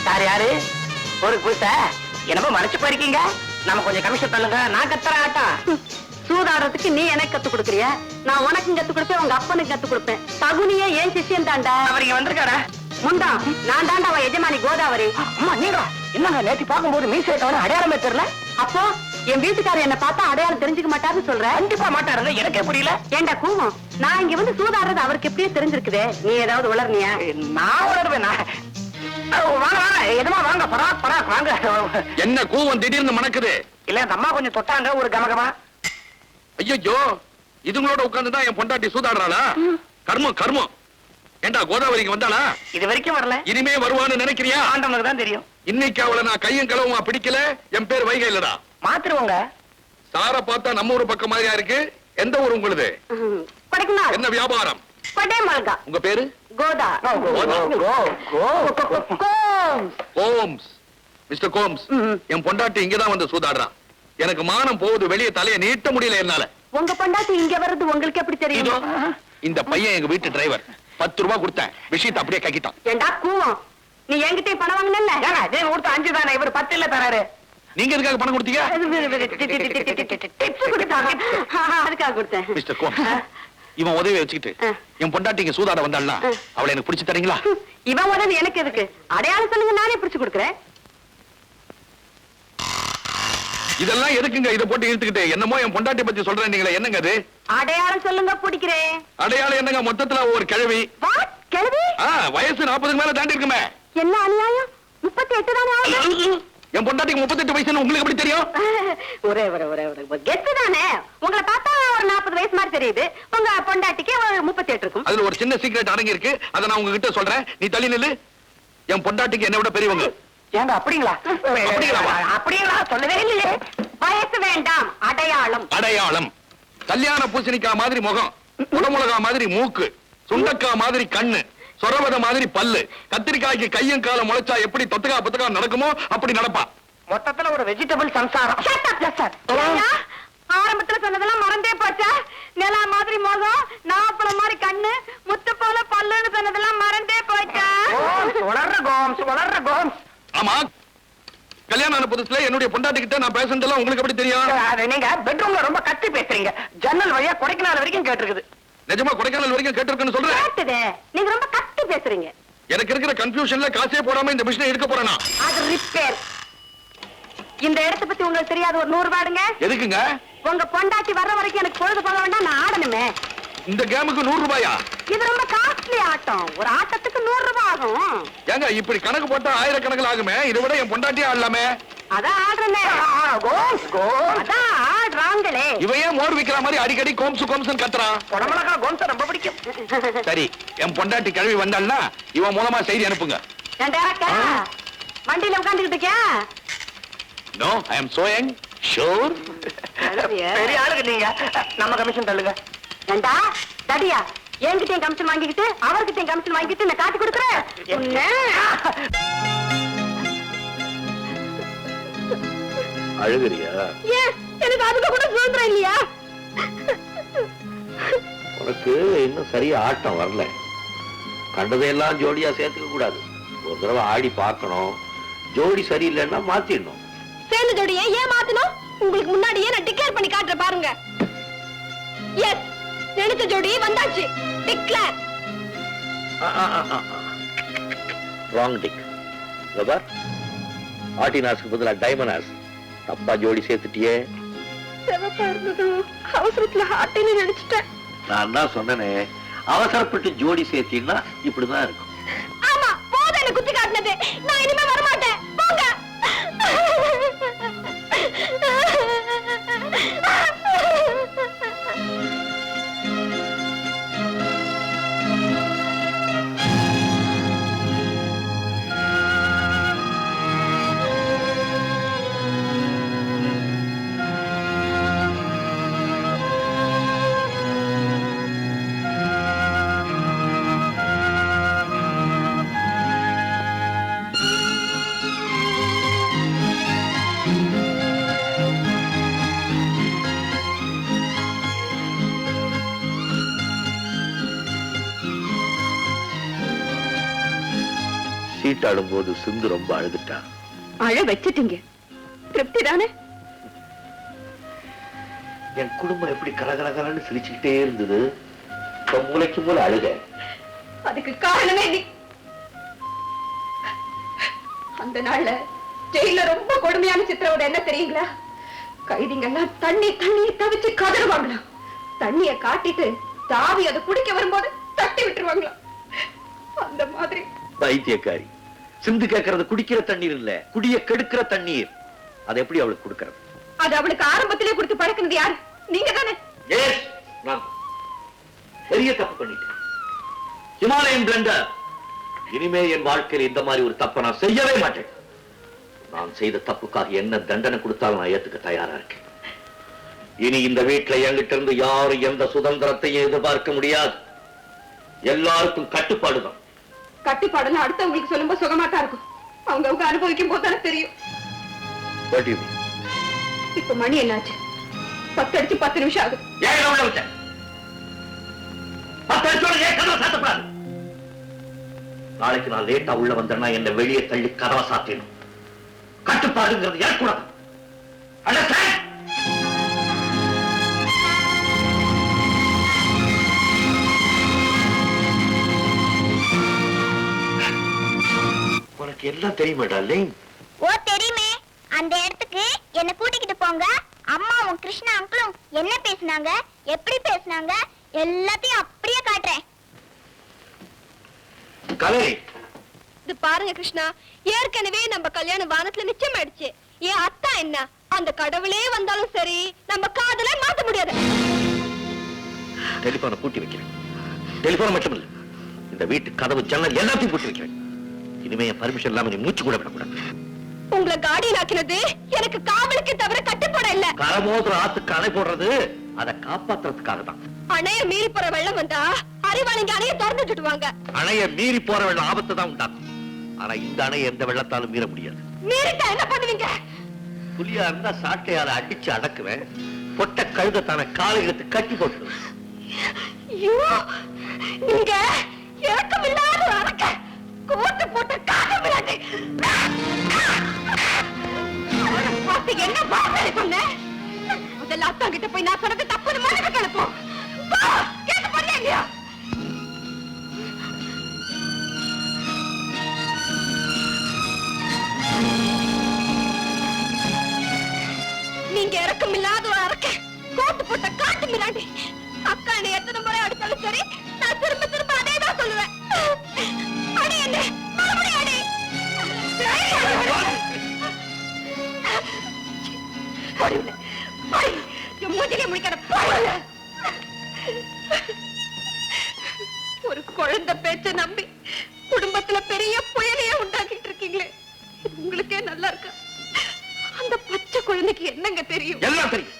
Sir யாரு ஒரு புதுசா என்னமோ மறைச்சு போயிருக்கீங்க. நம்ம கொஞ்சம் கமிஷன் பண்ணுங்க. நான் கத்துற ஆட்டம் சூதாடுறதுக்கு நீ எனக்கு கத்து கொடுக்குறிய, நான் உனக்கும் கத்து கொடுப்பேன், உங்க அப்பனுக்கு கத்து கொடுப்பேன். தகுனியே ஏன் சிஷியன் தாண்டா. அவர் இங்க வந்திருக்காரா? முண்டா நான் தாண்டா அவன் எஜமானி கோதாவரி. அம்மா நீங்க என்னங்க நேற்று பார்க்கும்போது மீசேட்டவன அடையாளமே தெரியல. அப்போ என் வீட்டுக்காரர் என்ன பார்த்தா அடையாளம் தெரிஞ்சுக்க மாட்டாருன்னு சொல்ற? கண்டிப்பா மாட்டாருங்க, எனக்கே புரியல. ஏண்டா கூவம், நான் இங்க வந்து சூதாடுறது அவருக்கு எப்படியே தெரிஞ்சிருக்குதே. நீ ஏதாவது உளர்னியா? நான் உணர்வேன். வாங்க வாங்க எதுமா வாங்க, பராக் பராக் வாங்க. என்ன கூவம் திடீர்னு மணக்குது? இல்ல அந்த அம்மா கொஞ்சம் தொட்டாங்க ஒரு கமகமா. ஐயோ இதுங்களோட உட்கார்ந்துதான் என் பொண்டாட்டி சூதாடுறாளா? கர்மம் கர்மம். ஏண்டா கோதாவரிக்கு வந்தாளா? இது வரைக்கும் வரல. இனிமே வருவான்னு நினைக்கிறியா? ஆண்டவனுக்கு தான் தெரியும். இன்னைக்கு அவளை நான் கையும் களவுமா பிடிக்கல. என் பேர் வைகை இல்லடா. மாத்திருவோங்க. சார பார்த்தா நம்ம ஊரு பக்கம் மாதிரியா இருக்கு. எந்த ஊர் உங்களுது? கொடைக்குநாள். என்ன வியாபாரம்? கொடைமல்கா. உங்க பேரு? கோதா. கோம்ஸ். மிஸ்டர் கோம்ஸ், என் பொண்டாட்டி இங்கதான் வந்து சூதாடுறான். எனக்கு மானம் போகுது, வெளியே தலையை நீட்ட முடியல என்னால. உங்க பொண்டாட்டி இங்க வர்றது உங்களுக்கு எப்படி தெரியும்? இந்த பையன் எங்க வீட்டு டிரைவர். 10 ரூபாய் கொடுத்தேன், விஷயத்தை அப்படியே கக்கிட்டான். ஏண்டா கூவம், நீ என்கிட்ட பணம் வாங்கினல்ல? கொடுத்த 5 தானே, இவர் 10 இல்ல தராரு. நீங்க எதுக்காக பணம் கொடுத்தீங்க? அதுக்காக கொடுத்தேன். மிஸ்டர் கோம்ஸ், இவன் உதவி வச்சுக்கிட்டு என் பொண்டாட்டிக்கு சூதாட வந்தாள்னா அவளை எனக்கு பிடிச்சு தரீங்களா? இவன் உதவி எனக்கு எதுக்கு? அடையாளம் சொல்லுங்க, நானே பிடிச்சு கொடுக்குறேன். இதெல்லாம் எதுக்குங்க இதை போட்டு இழுத்துக்கிட்டு? என்னமோ என் பொண்டாட்டி பத்தி சொல்றேன், நீங்களே என்னங்க அது? அடையாளம் சொல்லுங்க, பிடிக்கிறேன். அடையாளம் என்னங்க? மொத்தத்துல ஒரு கிழவி. கிழவி? வயசு 40க்கு மேல தாண்டி இருக்குமே. என்ன அநியாயம்? 38 தானே ஆகுது. என் பொண்டாட்டிக்கு 38 வயசுன்னு உங்களுக்கு எப்படி தெரியும்? ஒரே கெஸ்ட் தானே. உங்களை பார்த்தா ஒரு 40 வயசு மாதிரி தெரியுது. உங்க பொண்டாட்டிக்கு ஒரு 38 இருக்கும். அதுல ஒரு சின்ன சீக்ரெட் அடங்கி இருக்கு, அதை நான் உங்ககிட்ட சொல்றேன். நீ தள்ளி நில்லு. என் பொண்டாட்டிக்கு என்னை விட பெரியவங்க. ஏங்க அப்படிங்களா? அப்படிங்களா? சொல்லவே இல்லையே. வயசு வேண்டாம், அடையாளம். அடையாளம். கல்யாண பூசணிக்கா மாதிரி முகம், குடமுளகா மாதிரி மூக்கு, சுண்டக்கா மாதிரி கண்ணு, சொரவத மாதிரி பல்லு, கத்திரிக்காய்க்கு கையும் காலம் முளைச்சா எப்படி தொத்தகா புத்தகா நடக்குமோ அப்படி நடப்பா. மொத்தத்துல ஒரு வெஜிடபிள் சம்சாரம். ஆரம்பத்துல சொன்னதெல்லாம் மறந்தே போச்சா? நிலா மாதிரி முகம், நாப்பழ மாதிரி கண்ணு, முத்து போல பல்லுன்னு சொன்னதெல்லாம் மறந்தே போச்சா? வளர்ற கோம்ஸ். ஆமா, கல்யாணம் ஆன புதுசுல என்னுடைய பொண்டாட்டி கிட்ட நான் பேசுனதெல்லாம் உங்களுக்கு எப்படி தெரியும்? நீங்க பெட்ரூம்ல ரொம்ப கத்தி பேசுறீங்க. ஜன்னல் வழியா கொடைக்கானல் வரைக்கும் கேட்டிருக்குது. நிஜமா கொடைக்கானல் வரைக்கும் கேட்டிருக்குன்னு சொல்றேன். கேட்டுதே, நீங்க ரொம்ப கத்தி பேசுறீங்க. எனக்கு இருக்கிற கன்ஃபியூஷன்ல காசே போடாம இந்த மிஷினை எடுக்க போறேனா? அது ரிப்பேர். இந்த இடத்தை பத்தி உங்களுக்கு தெரியாது. ஒரு 100 ரூபாடுங்க. எதுக்குங்க? உங்க பொண்டாட்டி வர்ற வரைக்கும் எனக்கு பொழுது போக வேண்டாம், நான் ஆடணுமே. இந்த கேமுக்கு 100 ரூபாயா? இது ரொம்ப காஸ்ட்லி ஆட்டம். ஒரு ஆட்டத்துக்கு 100 ரூபாய் ஆகும். ஏங்க இப்படி கணக்கு போட்டா ஆயிரக்கணக்கில் ஆகுமே. இதை விட என் பொண்டாட்டியே ஆடலாமே. அதான் ஆடுறேனே. அதான் ஆடுறாங்களே. இவையே மோர் விக்கிற மாதிரி அடிக்கடி கோம்சு கோம்சு கத்துறான். குடமிளகா கோம்ஸ் ரொம்ப பிடிக்கும். சரி, என் பொண்டாட்டி கிளவி வந்தாள்னா இவன் மூலமா செய்தி அனுப்புங்க. வண்டியில உட்காந்துக்கிட்டு இருக்கியா? No, I am so young. Sure. பெரிய ஆளுங்க நீங்க. நம்ம கமிஷன் தள்ளுங்க. ஏண்டா தடியா, என்கிட்டயும் கமிஷன் வாங்கிக்கிட்டு அவர்கிட்டயும் கமிஷன் வாங்கிட்டு நான் காட்டி கொடுக்குறேன். அழுகுறியா? எனக்கு அதுக்கு கூட சுதந்திரம் இல்லையா? உனக்கு இன்னும் சரியா ஆட்டம் வரல. கண்டதையெல்லாம் ஜோடியா சேர்த்துக்க கூடாது. ஒரு தடவை ஆடி பார்க்கணும். ஜோடி சரியில்லைன்னா மாத்திடணும். சேர்ந்த ஜோடியை ஏன் மாத்தணும்? உங்களுக்கு முன்னாடியே நான் டிக்ளேர் பண்ணி காட்டுற பாருங்க. எஸ், நினைச்ச ஜோடி வந்தாச்சு. டிக்ளேர். Wrong tick. பார், ஆட்டினாஸ்க்கு பதிலா டைமனாஸ். தப்பா ஜோடி சேர்த்துட்டியே. செவப்பா இருந்ததும் அவசரத்துல ஆட்டின்னு நினைச்சிட்டேன். நான் தான் சொன்னேனே, அவசரப்பட்டு ஜோடி சேர்த்தீங்கன்னா இப்படிதான் இருக்கும். ஆமா, போதும் என்ன குத்தி காட்டினது. நான் இனிமே வரமாட்டேன். போங்க. சீட்டாடும் போது சிந்து ரொம்ப அழுதுட்டா. அழ வச்சிட்டீங்க, திருப்தி தானே? என் குடும்பம் எப்படி கலகலகலன்னு சிரிச்சுக்கிட்டே இருந்தது. இப்ப மூளைக்கு மூளை அழுக. அதுக்கு காரணமே நீ. அந்த நாள்ல ஜெயில ரொம்ப கொடுமையான சித்திரவதை என்ன தெரியுங்களா? கைதிங்க எல்லாம் தண்ணி தவிச்சு கதறுவாங்களாம். தண்ணிய காட்டிட்டு தாவி அதை குடிக்க வரும்போது தட்டி விட்டுருவாங்களாம். அந்த மாதிரி. பைத்தியக்காரி. சிந்து கேட்கறது குடிக்கிற தண்ணீர் இல்ல, குடிய கெடுக்கிற தண்ணீர். அதை எப்படி அவளுக்கு கொடுக்கறது? அது அவளுக்கு ஆரம்பத்திலே கொடுத்து பழக்கினது யாரு? நீங்க தானே? நான் பெரிய தப்பு பண்ணிட்டேன். Himalayan blunder. இனிமே என் வாழ்க்கையில் இந்த மாதிரி ஒரு தப்பை நான் செய்யவே மாட்டேன். நான் செய்த தப்புக்காக என்ன தண்டனை கொடுத்தாலும் நான் ஏத்துக்க தயாரா இருக்கேன். இனி இந்த வீட்டுல என்கிட்ட இருந்து யாரும் எந்த சுதந்திரத்தையும் எதிர்பார்க்க முடியாது. எல்லாருக்கும் கட்டுப்பாடுதான். கட்டுப்பாடுலாம் அடுத்தவங்களுக்கு சொல்லும்போது சுகமாட்டா இருக்கும். அவங்க அனுபவிக்கும் போது தானே தெரியும். இப்ப மணி என்னாச்சு? 10 அடிச்சு 10 நிமிஷம் ஆகுது. நாளைக்கு நான் லேட்டா உள்ள வந்தேன்னா என்ன வெளியே தள்ளி கதவை சாத்திடும். கட்டுப்பாடுங்கிறது ஏற்கூடாது. உனக்கு எல்லாம் தெரியுமா டார்லிங்? ஓ தெரியுமே. அந்த இடத்துக்கு என்ன கூட்டிக்கிட்டு போங்க. அம்மாவும் கிருஷ்ணா அங்கிளும் என்ன பேசினாங்க, எப்படி பேசினாங்க எல்லாத்தையும் அப்படியே காட்டுறேன். கலை, இது பாருங்க கிருஷ்ணா, ஏற்கனவே நம்ம கல்யாணம் வானத்துல நிச்சயம் ஆயிடுச்சு. ஏன் அத்தா என்ன, அந்த கடவுளே வந்தாலும் சரி நம்ம காதல மாத்த முடியாது. டெலிபோனை பூட்டி வைக்கிறேன். டெலிபோன் மட்டும் இல்ல, இந்த வீட்டு கதவு ஜன்னல் எல்லாத்தையும் பூட்டி வைக்கிறேன். இனிமே என் பர்மிஷன் இல்லாம நீ மூச்சு கூட விடக்கூடாது. உங்களை கார்டியன் ஆக்கினது எனக்கு காவலுக்கு தவிர கட்டுப்பட இல்ல. கரமோதுற ஆத்துக்கு அணை போடுறது அதை காப்பாத்துறதுக்காக தான். அணைய மீறி போற வெள்ளம் வந்தா அறிவாளிங்க அணைய திறந்து விட்டுடுவாங்க. அணைய மீறி போற வெள்ளம் ஆபத்தை தான் உண்டாக்கும். ஆனா இந்த அணைய எந்த வெள்ளத்தாலும் மீற முடியாது. மீறிட்டா என்ன பண்ணுவீங்க? புலியா இருந்தா சாட்டையால அடிச்சு அடக்குவேன். பொட்ட கழுதத்தான காலை எடுத்து கட்டி போட்டுருவேன். நீங்க இறக்கமில்லாத ஒரு அரக்க, கோட்டு போட்டு காட்டு விளையாட்டு. என்ன பாசனை சொன்ன? முதல்ல அத்தா கிட்ட போய் நான் சொன்னது தப்புன்னு மனது கிளப்போம். கேட்டு போறியா இல்லையா? நீங்க இறக்கமில்லாத ஒரு அரக்க, கோட்டு போட்ட காட்டு மிராண்டி. அக்கா என்னை எத்தனை முறை அடித்தாலும் சரி, நான் திரும்ப திரும்ப அதே தான் சொல்லுவேன். அடி என்ன, மறுபடியும் அடி. ஒரு குழந்தை பேச்ச நம்பி குடும்பத்துல பெரிய புயலையே உண்டாக்கிட்டு இருக்கீங்களே, உங்களுக்கே நல்லா இருக்கா? அந்த பச்சை குழந்தைக்கு என்னங்க தெரியும்? எல்லாம் தெரியும்.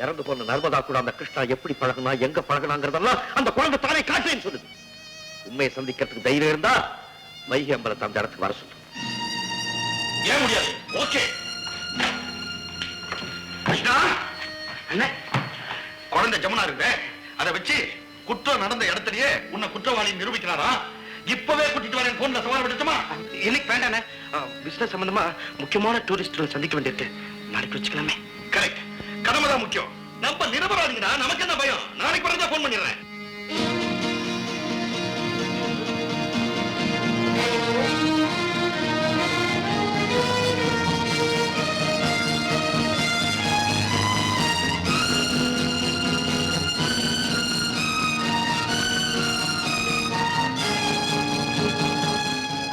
இறந்து போன நர்மதா கூட அந்த கிருஷ்ணா எப்படி பழகுனா, எங்க பழகுனாங்கிறதெல்லாம் அந்த குழந்தை தானே காட்டுறேன்னு சொல்லுது. உண்மையை சந்திக்கிறதுக்கு தைரியம் இருந்தா வைகை அம்பலத்தை அந்த இடத்துக்கு வர சொல்லு. ஏன் முடியாது? ஓகே கிருஷ்ணா, அண்ணே, குழந்தை ஜமுனா இருக்கு, அதை வச்சு குற்றம் நடந்த இடத்துலயே உன்னை குற்றவாளி நிரூபிக்கிறாரா? இப்பவே கூட்டிட்டு வரேன். போன்ல சவால் விடுச்சுமா? இன்னைக்கு வேண்டானே, பிசினஸ் சம்பந்தமா முக்கியமான டூரிஸ்ட் சந்திக்க வேண்டியிருக்கு. நாளைக்கு வச்சுக்கலாமே. கரெக்ட், கடமை தான் முக்கியம். நம்ம நிரபராதிங்கடா, நமக்கு என்ன பயம்? நாளைக்கு பிறந்தா போன் பண்ணிடுறேன்.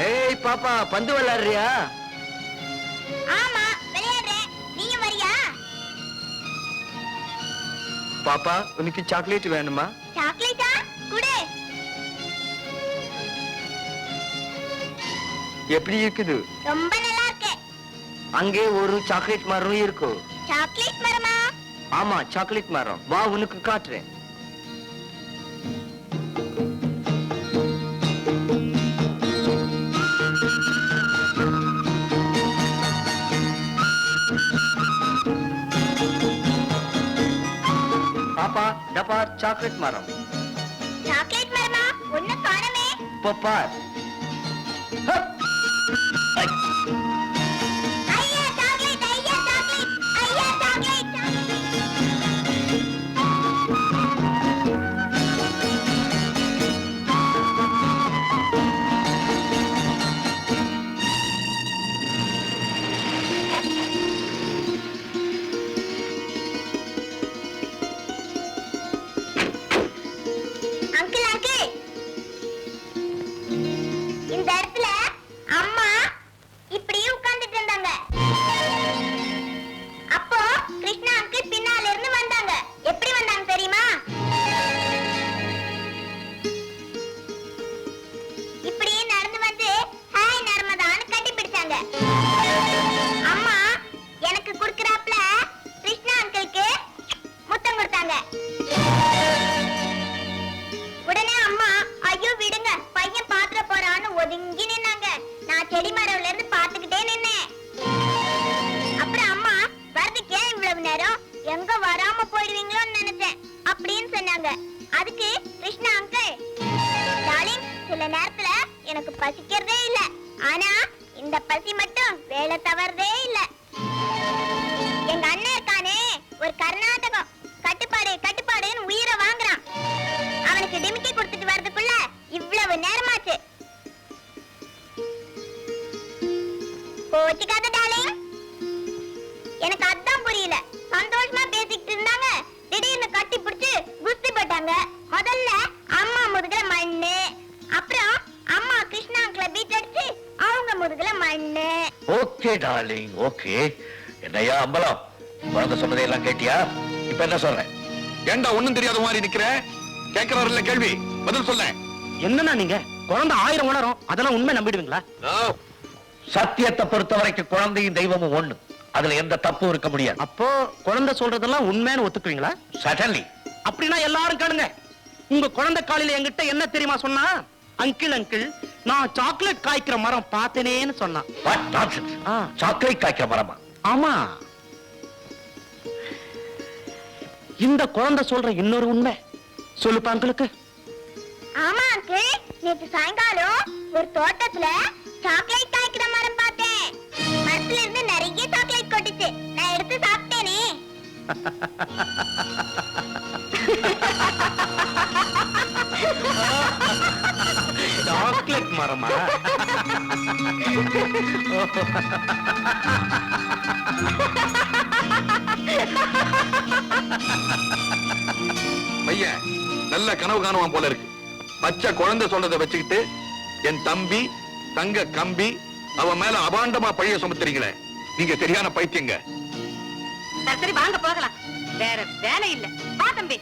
ஏய் பாப்பா, பந்து விளையாடுறியா? ஆமா விளையாடுறேன். நீங்க வரியா? பாப்பா, உனக்கு சாக்லேட் வேணுமா? சாக்லேட்டா? குடு. எப்படி இருக்குது? ரொம்ப நல்லா இருக்கு. அங்கே ஒரு சாக்லேட் மரம் இருக்கு. சாக்லேட் மரமா? ஆமா, சாக்லேட் மரம். வா, உனக்கு காட்டுறேன். பாப்பா, டப்பா சாக்லேட் மரம். சாக்லேட் மரமா? ஒண்ணு காணமே. பாப்பா, ஹப். எங்க வராம போயிடுவீங்களோன்னு நினைச்சேன் அப்படின்னு சொன்னாங்க. அதுக்கு கிருஷ்ணா அங்கிள், டார்லிங், சில நேரத்துல எனக்கு பசிக்கிறதே இல்ல, ஆனா இந்த பசி மட்டும் வேலை தவறதே இல்ல. எங்க அண்ணன் இருக்கானே, ஒரு கர்நாடகம், கட்டுப்பாடு கட்டுப்பாடுன்னு உயிரை வாங்குறான். அவனுக்கு டிமிக்கி கொடுத்துட்டு வர்றதுக்குள்ள இவ்வளவு நேரமாச்சு. கோச்சிக்காத டார்லிங். எனக்கு அதான் புரியல. சந்தோஷமா பேசிக்கிட்டு இருந்தாங்க, திடீர்னு கட்டி பிடிச்சு குஸ்தி போட்டாங்க. முதல்ல அம்மா முதுகுல மண்ணு, அப்புறம் அம்மா கிருஷ்ணா அங்கிள பீட் அடிச்சு அவங்க முதுகுல மண்ணு. Okay darling, okay. என்னையா அம்பலம், குழந்தை சொன்னதையெல்லாம் கேட்டியா? இப்ப என்ன சொல்றேன்? ஏண்டா ஒண்ணும் தெரியாத மாதிரி நிக்கிற? கேட்கிறாருல்ல கேள்வி, பதில் சொல்ல. என்னன்னா நீங்க குழந்தை 1000 உணரும், அதெல்லாம் உண்மை நம்பிடுவீங்களா? சத்தியத்தை பொறுத்த வரைக்கும் குழந்தையும் தெய்வமும் ஒண்ணு, அதுல எந்த தப்பும் இருக்க முடியாது. அப்போ குழந்தை சொல்றதெல்லாம் உண்மைன்னு ஒத்துக்குவீங்களா? சடன்லி. அப்படின்னா எல்லாரும் கேளுங்க. உங்க குழந்தை காலையில என்கிட்ட என்ன தெரியுமா சொன்னா? அங்கிள் அங்கிள், நான் சாக்லேட் காய்க்கிற மரம் பார்த்தேனேன்னு சொன்னான். What nonsense! சாக்லேட் காய்க்கிற மரமா? ஆமா. இந்த குழந்தை சொல்ற இன்னொரு உண்மை சொல்லுப்பா அங்கிளுக்கு. ஆமா அங்கிள், நேத்து சாயங்காலம் ஒரு தோட்டத்துல சாக்லேட் காய்க்கிற மரம் பார்த்தேன். மரத்துல இருந்து நிறைய சாக்லேட் கொட்டுச்சு. நான் எடுத்து சாப்பிட்டேனே. சாக்லேட் மரமா? பையன் நல்ல கனவு காணுவான் போல இருக்கு. பச்சை குழந்தை சொல்றதை வச்சுக்கிட்டு என் தம்பி தங்க கம்பி அவன் மேல அபாண்டமா பழிய சுமத்துறீங்களே, நீங்க சரியான பைத்தியங்க. சரி வாங்க போகலாம், வேற வேலை இல்ல. வா தம்பி.